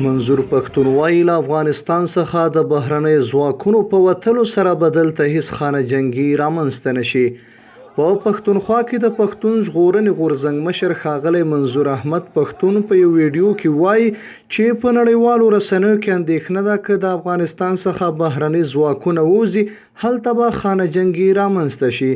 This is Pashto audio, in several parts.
منظور پښتون وایي له افغانستان څخه د بهرانیو ځواکونو په وتلو سره به دلته هیڅ خانه جنګي رامنځته نشي. په پښتونخوا کې د پښتون ژغورنې غورځنګ مشر ښاغلی منظور احمد پښتون په یو ویډیو کې وایي چې په نړیوالو رسنیو کې اندېښنه ده که د افغانستان څخه بهراني ځواکونه ووځي هلته به خانه جنګي رامنځته شي.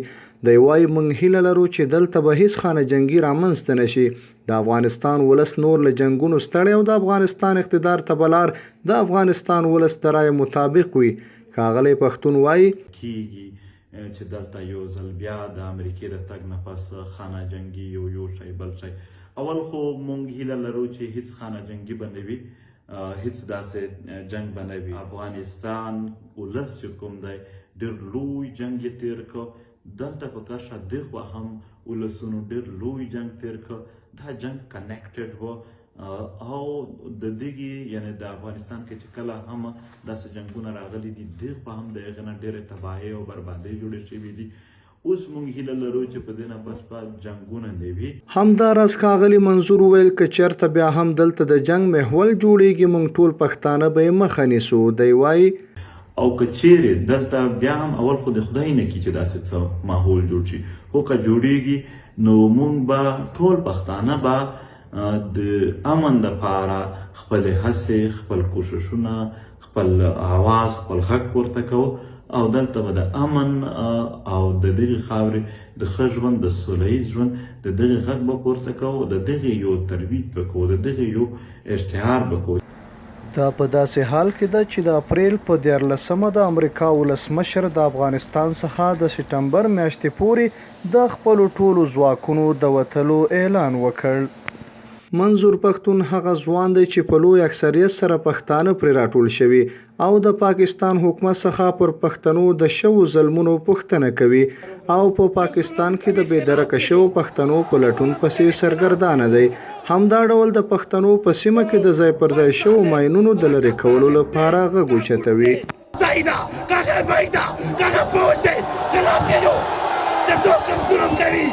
دی وایي موږ هیله لرو چې دلته به هیڅ خانه جنګي رامنځته نشي. د افغانستان ولس نور له جنګونو ستړی او د افغانستان اقتدار ته به لار د افغانستان ولس د رایې مطابق وي. ښاغلی پښتون وایي کيږي چې دلته یو ځل بیا د امریکې د تګ نه پس خانه جنګي یو شی بل شی. اول خو موږ هیله لرو چې هیڅ خانه جنګي به نه وي، هیڅ داسې جنګ به نه وي. افغانستان ولس چې کوم دی ډېر لوی جنګ یې تیر کړ، دلته په کرښه دغه هم ولسونو ډېر لوی جنګ تیر کړ. دا جنګ کنیکټډ و او د دغې یعنې د افغانستان کې چې کله هم داسې جنګونه راغلي دي دغه هم د هغې نه ډېرې تباهۍ او بربادۍ جوړې شوي دي. اوس موږ هیله لرو چې په دې نه بس به جنګونه نه وي. همداراز ښاغلي منظور وویل که چېرته بیا هم دلته د جنګ محول جوړیږي موږ ټول پښتانه به یې مخه نیسو. دی وایي او که چیرې دلته بیا هم اول خو د خدای نه کړي چې داسې څه ماحول جوړ شي، خو که جوړیږي نو موږ به ټول پښتانه به د امن دپاره خپلې هڅې، خپل کوششونه، خپل اواز، خپل غږ پورته کوو او دلته به د امن او د دغې خاورې د ښه ژوند، د سوله ییز ژوند د دغې غږ به پورته کوو، د دغې یو ترویج به کوو، د دغې یو اشتهار به کوو. دا په داسې حال کې ده چې د اپریل په 14مه د امریکا ولسمشر د افغانستان څخه د سپټمبر میاشتې پورې د خپلو ټولو ځواکونو د وتلو اعلان وکړ. منظور پښتون هغه ځوان دی چې په لوی اکثریت سره پښتانه پرې راټول شوي او د پاکستان حکومت څخه پر پښتنو د شوو ظلمونو پوښتنه کوي او په پاکستان کې د بېدرکه شوو پښتنو په لټون پسې سرګردانه دی. همدا ډول د پښتنو په سیمه کې د ځای پر ځای شوو ماینونو د لرې کولو لپاره غږ اوچتوي. ځایونه هغه فوج دی خلاف یې یو چې څوک هم ظلم کوي